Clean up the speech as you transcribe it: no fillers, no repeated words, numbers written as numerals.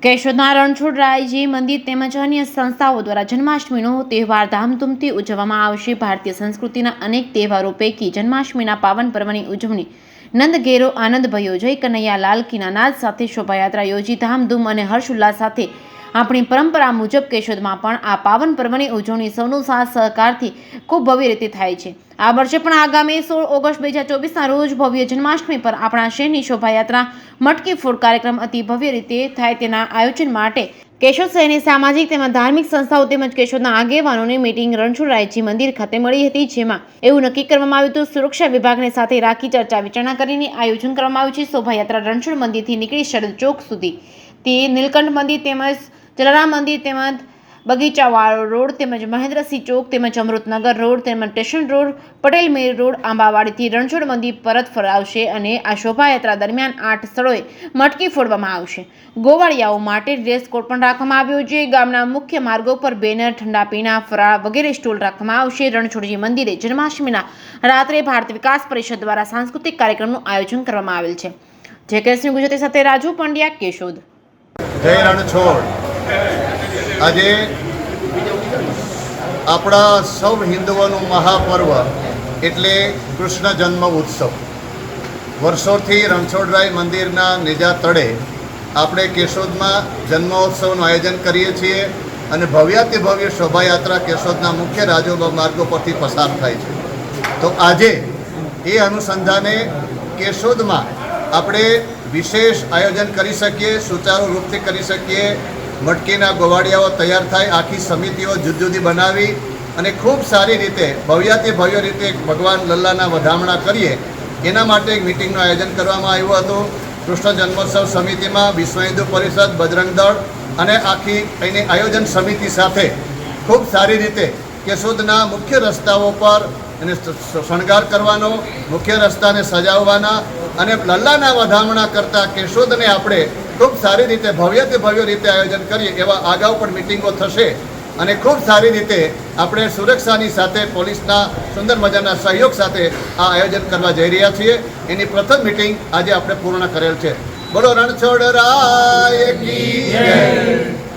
કેશોદના રણછોડરાયજી મંદિર તેમજ અન્ય સંસ્થાઓ દ્વારા જન્માષ્ટમીનો તહેવાર ધામધૂમથી ઉજવવામાં આવશે। ભારતીય સંસ્કૃતિના અનેક તહેવારો પૈકી જન્માષ્ટમીના પાવન પર્વની ઉજવણી નંદઘેરો આનંદ ભયો જય કનૈયા લાલ કીના નાદ સાથે શોભાયાત્રા યોજી ધામધૂમ અને હર્ષોલ્લાસ સાથે આપણી પરંપરા મુજબ કેશોદમાં પણ આ પાવન પર્વની ઉજવણી સૌનો સાથ સહકારથી ખૂબ ભવ્ય રીતે થાય છે। આ વર્ષે પણ આગામી 16 ઓગસ્ટ 2024ના રોજ ભવ્ય જન્માષ્ટમી પર આપણા શહેરની શોભાયાત્રા મટકી ફોડ કાર્યક્રમ અતિ ભવ્ય રીતે થાય તેના આયોજન માટે કેશોદ શહેરની સામાજિક તેમજ ધાર્મિક સંસ્થાઓ તેમજ કેશોદના આગેવાનોની મીટિંગ રણછોડરાયજી મંદિર ખાતે મળી હતી, જેમાં એવું નક્કી કરવામાં આવ્યું હતું સુરક્ષા વિભાગને સાથે રાખી ચર્ચા વિચારણા કરીને આયોજન કરવામાં આવ્યું છે। શોભાયાત્રા રણછોડ મંદિરથી નીકળી શરદ ચોક સુધી તે નીલકંઠ મંદિર તેમજ જલારામ મંદિર તેમજ બગીચાવાળો રોડ તેમજ મહેન્દ્રસિંહ ચોક તેમજ અમૃતનગર રોડ તેમજ સ્ટેશન રોડ પટેલ મેર રોડ આંબાવાડીથી રણછોડ મંદિર પરત ફરાવશે અને આ શોભાયાત્રા દરમિયાન 8 સ્થળોએ મટકી ફોડવામાં આવશે। ગોવાળિયાઓ માટે ડ્રેસ કોડ પણ રાખવામાં આવ્યો છે। ગામના મુખ્ય માર્ગો પર બેનર, ઠંડા પીણા, ફરાળ વગેરે સ્ટોલ રાખવામાં આવશે। રણછોડજી મંદિરે જન્માષ્ટમીના રાત્રે ભારત વિકાસ પરિષદ દ્વારા સાંસ્કૃતિક કાર્યક્રમનું આયોજન કરવામાં આવેલ છે। જે કેસની ગુજરાતી સાથે રાજુ પંડ્યા, કેશોદ। જય રણછોડ। આજે આપણા સૌ હિન્દુઓનું મહાપર્વ એટલે કૃષ્ણ જન્મ ઉત્સવ વર્ષોથી રણછોડરાય મંદિરના નેજા તળે આપણે કેશોદમાં જન્મોત્સવનું આયોજન કરીએ છીએ અને ભવ્યાતિ ભવ્ય શોભાયાત્રા કેશોદના મુખ્ય રાજમાર્ગો પરથી પસાર થાય છે। તો આજે એ અનુસંધાને કેશોદમાં આપણે વિશેષ આયોજન કરી શકીએ, સુચારુ રૂપથી કરી શકીએ। મટકીના ગોવાળિયાઓ તૈયાર થાય, આખી સમિતિઓ જુદી જુદી બનાવી અને ખૂબ સારી રીતે ભવ્યાતિ ભવ્ય રીતે ભગવાન લલ્લાના વધામણા કરીએ એના માટે એક મિટિંગનું આયોજન કરવામાં આવ્યું હતું। કૃષ્ણ જન્મોત્સવ સમિતિમાં વિશ્વ હિન્દુ પરિષદ, બજરંગ દળ અને આખી એની આયોજન સમિતિ સાથે ખૂબ સારી રીતે કેશોદના મુખ્ય રસ્તાઓ પર એને શણગાર કરવાનો, મુખ્ય રસ્તાને સજાવવાના અને લલ્લાના વધામણા કરતાં કેશોદને આપણે ખૂબ સારી રીતે ભવ્યથી ભવ્ય રીતે આયોજન કરીએ એવા અગાઉ પણ મિટિંગો થશે અને ખૂબ સારી રીતે આપણે સુરક્ષાની સાથે પોલીસના સુંદર મજાના સહયોગ સાથે આ આયોજન કરવા જઈ રહ્યા છીએ। એની પ્રથમ મિટિંગ આજે આપણે પૂર્ણ કરેલ છે। બોલો રણછોડરાય કી જય।